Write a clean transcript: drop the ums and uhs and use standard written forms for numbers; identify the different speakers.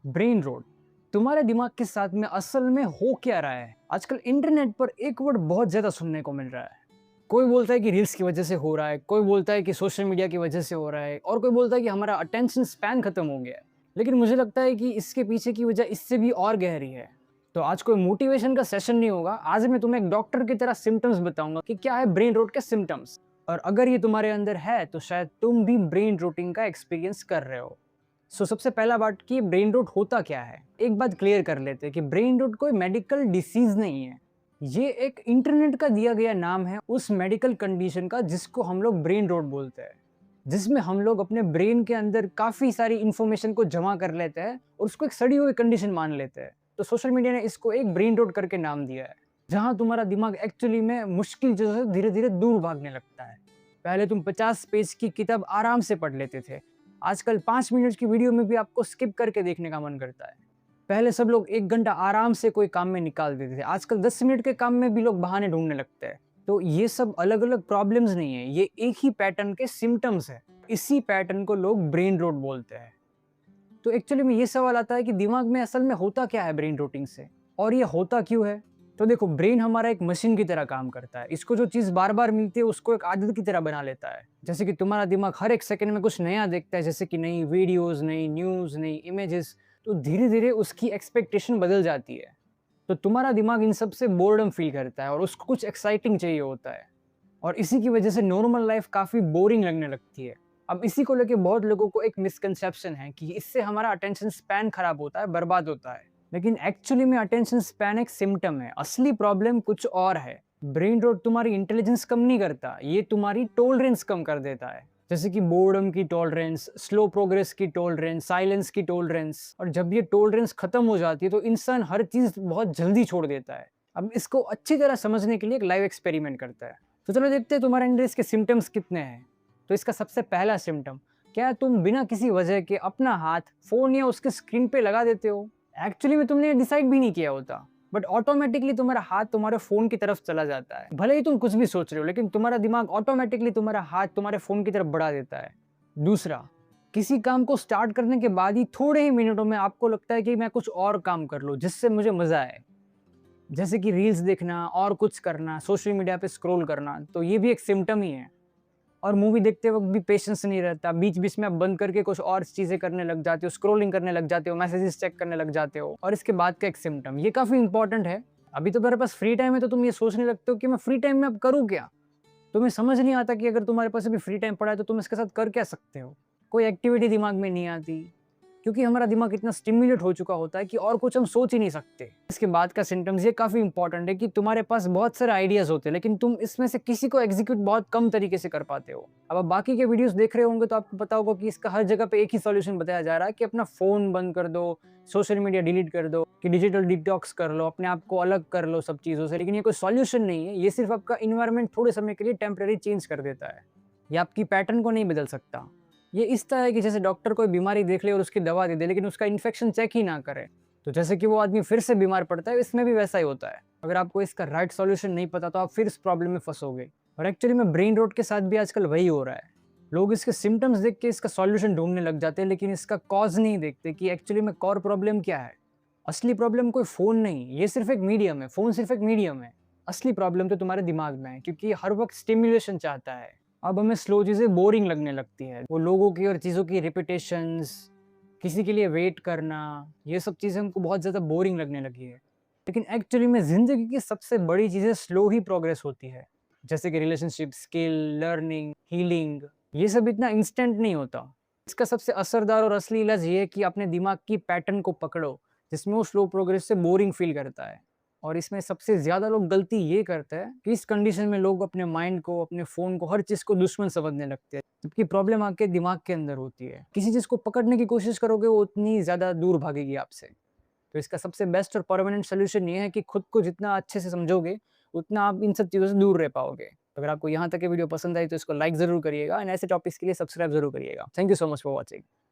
Speaker 1: Brain rot. तुम्हारे दिमाग के साथ में असल में हो क्या रहा है? आजकल इंटरनेट पर एक वर्ड बहुत ज्यादा सुनने को मिल रहा है। कोई बोलता है कि रील्स की वजह से हो रहा है, कोई बोलता है कि सोशल मीडिया की वजह से हो रहा है, और कोई बोलता है कि हमारा अटेंशन स्पैन खत्म हो गया है। लेकिन मुझे लगता है कि इसके पीछे की वजह इससे भी और गहरी है। तो आज कोई मोटिवेशन का सेशन नहीं होगा, आज मैं तुम्हें एक डॉक्टर की तरह सिम्टम्स बताऊंगा कि क्या है ब्रेन रोट के सिम्टम्स। और अगर ये तुम्हारे अंदर है तो शायद तुम भी ब्रेन रोटिंग का एक्सपीरियंस कर रहे हो। सबसे पहला बात कि ब्रेन रोट होता क्या है, एक बात क्लियर कर लेते हैं कि ब्रेन रोट कोई मेडिकल डिसीज नहीं है। ये एक इंटरनेट का दिया गया नाम है उस मेडिकल कंडीशन का जिसको हम लोग ब्रेन रोट बोलते हैं, जिसमें हम लोग अपने ब्रेन के अंदर काफी सारी इंफॉर्मेशन को जमा कर लेते हैं और उसको एक सड़ी हुई कंडीशन मान लेते हैं। तो सोशल मीडिया ने इसको एक ब्रेन रोट करके नाम दिया है, जहां तुम्हारा दिमाग एक्चुअली में मुश्किल चीजों से धीरे धीरे दूर भागने लगता है। पहले तुम 50 पेज की किताब आराम से पढ़ लेते थे, आजकल 5 मिनट की वीडियो में भी आपको स्किप करके देखने का मन करता है। पहले सब लोग 1 घंटा आराम से कोई काम में निकाल देते थे, आजकल 10 मिनट के काम में भी लोग बहाने ढूंढने लगते हैं। तो ये सब अलग अलग प्रॉब्लम्स नहीं है, ये एक ही पैटर्न के सिम्टम्स है। इसी पैटर्न को लोग ब्रेन रोट बोलते हैं। तो एक्चुअली में ये सवाल आता है कि दिमाग में असल में होता क्या है ब्रेन रोटिंग से, और ये होता क्यों है। तो देखो, ब्रेन हमारा एक मशीन की तरह काम करता है। इसको जो चीज बार बार मिलती है उसको एक आदत की तरह बना लेता है। जैसे कि तुम्हारा दिमाग हर एक सेकंड में कुछ नया देखता है, जैसे कि नई वीडियोस, नई न्यूज, नई इमेजेस, तो धीरे धीरे उसकी एक्सपेक्टेशन बदल जाती है। तो तुम्हारा दिमाग इन सब से बोर्डम फील करता है और उसको कुछ एक्साइटिंग चाहिए होता है, और इसी की वजह से नॉर्मल लाइफ काफी बोरिंग लगने लगती है। अब इसी को लेके बहुत लोगों को एक मिसकंसेप्शन है कि इससे हमारा अटेंशन स्पैन खराब होता है, बर्बाद होता है। लेकिन एक्चुअली में अटेंशन स्पैन एक सिम्टम है, असली प्रॉब्लम कुछ और है। ब्रेन रोट तुम्हारी इंटेलिजेंस कम नहीं करता, ये तुम्हारी टॉलरेंस कम कर देता है। जैसे कि बोर्डम की टॉलरेंस, स्लो प्रोग्रेस की टॉलरेंस, साइलेंस की टॉलरेंस। और जब ये टॉलरेंस खत्म हो जाती है तो इंसान हर चीज बहुत जल्दी छोड़ देता है। अब इसको अच्छी तरह समझने के लिए एक लाइव एक्सपेरिमेंट करता है। तो चलो देखते हैं तुम्हारे अंदर इसके सिम्टम्स कितने हैं। तो इसका सबसे पहला सिम्टम, क्या तुम बिना किसी वजह के अपना हाथ फोन या उसके स्क्रीन पे लगा देते हो? एक्चुअली में तुमने डिसाइड भी नहीं किया होता, बट ऑटोमेटिकली तुम्हारा हाथ तुम्हारे फोन की तरफ चला जाता है। भले ही तुम कुछ भी सोच रहे हो, लेकिन तुम्हारा दिमाग ऑटोमेटिकली तुम्हारा हाथ तुम्हारे फोन की तरफ बढ़ा देता है। दूसरा, किसी काम को स्टार्ट करने के बाद ही थोड़े ही मिनटों में आपको लगता है कि मैं कुछ और काम कर लूं जिससे मुझे मजा आए, जैसे कि रील्स देखना और कुछ करना, सोशल मीडिया पे स्क्रॉल करना। तो ये भी एक सिम्टम ही है। और मूवी देखते वक्त भी पेशेंस नहीं रहता, बीच बीच में आप बंद करके कुछ और चीजें करने लग जाते हो, स्क्रॉलिंग करने लग जाते हो, मैसेजेस चेक करने लग जाते हो। और इसके बाद का एक सिम्टम, ये काफी इंपॉर्टेंट है। अभी तो मेरे पास फ्री टाइम है, तो तुम ये सोचने लगते हो कि मैं फ्री टाइम में अब करूँ क्या। तुम्हें समझ नहीं आता कि अगर तुम्हारे पास अभी फ्री टाइम पड़ा है तो तुम इसके साथ कर क्या सकते हो। कोई एक्टिविटी दिमाग में नहीं आती, क्योंकि हमारा दिमाग इतना स्टिमुलेट हो चुका होता है कि और कुछ हम सोच ही नहीं सकते। इसके बाद का सिम्टम्स ये काफी इंपॉर्टेंट है कि तुम्हारे पास बहुत सारे आइडियाज होते हैं, लेकिन तुम इसमें से किसी को एग्जीक्यूट बहुत कम तरीके से कर पाते हो। अब आप बाकी के वीडियोस देख रहे होंगे तो आपको पता होगा कि इसका हर जगह पे एक ही सॉल्यूशन बताया जा रहा है कि अपना फोन बंद कर दो, सोशल मीडिया डिलीट कर दो, कि डिजिटल डिटॉक्स कर लो, अपने आप को अलग कर लो सब चीजों से। लेकिन ये कोई सॉल्यूशन नहीं है, ये सिर्फ आपका इन्वायरमेंट थोड़े समय के लिए टेम्पररी चेंज कर देता है। ये आपकी पैटर्न को नहीं बदल सकता। ये इस तरह है कि जैसे डॉक्टर कोई बीमारी देख ले और उसकी दवा दे दे, लेकिन उसका इन्फेक्शन चेक ही ना करे, तो जैसे कि वो आदमी फिर से बीमार पड़ता है, इसमें भी वैसा ही होता है। अगर आपको इसका राइट सॉल्यूशन नहीं पता तो आप फिर इस प्रॉब्लम में फंसोगे। और एक्चुअली में ब्रेन रोट के साथ भी आजकल वही हो रहा है। लोग इसके सिम्टम्स देख के इसका सॉल्यूशन ढूंढने लग जाते हैं, लेकिन इसका कॉज नहीं देखते कि एक्चुअली में कोर प्रॉब्लम क्या है। असली प्रॉब्लम कोई फोन नहीं, ये सिर्फ एक मीडियम है, फोन सिर्फ एक मीडियम है। असली प्रॉब्लम तो तुम्हारे दिमाग में है, क्योंकि ये हर वक्त स्टिम्युलेशन चाहता है। अब हमें स्लो चीजें बोरिंग लगने लगती है, वो लोगों की और चीजों की रिपीटेशंस, किसी के लिए वेट करना, ये सब चीजें हमको बहुत ज्यादा बोरिंग लगने लगी है। लेकिन एक्चुअली में जिंदगी की सबसे बड़ी चीजें स्लो ही प्रोग्रेस होती है, जैसे कि रिलेशनशिप, स्किल, लर्निंग, हीलिंग। ये सब इतना इंस्टेंट नहीं होता। इसका सबसे असरदार और असली इलाज ये है कि अपने दिमाग की पैटर्न को पकड़ो, जिसमें वो स्लो प्रोग्रेस से बोरिंग फील करता है। और इसमें सबसे ज्यादा लोग गलती ये करते हैं कि इस कंडीशन में लोग अपने माइंड को, अपने फोन को, हर चीज को दुश्मन समझने लगते हैं, जबकि प्रॉब्लम आपके दिमाग के अंदर होती है। किसी चीज को पकड़ने की कोशिश करोगे वो उतनी ज्यादा दूर भागेगी आपसे। तो इसका सबसे बेस्ट और परमानेंट सोल्यूशन ये है कि खुद को जितना अच्छे से समझोगे उतना आप इन सब चीजों से दूर रह पाओगे। अगर आपको यहाँ तक ये वीडियो पसंद आई तो इसको लाइक जरूर करिएगा, एंड ऐसे टॉपिक्स के लिए सब्सक्राइब जरूर करिएगा। Thank you so much for watching.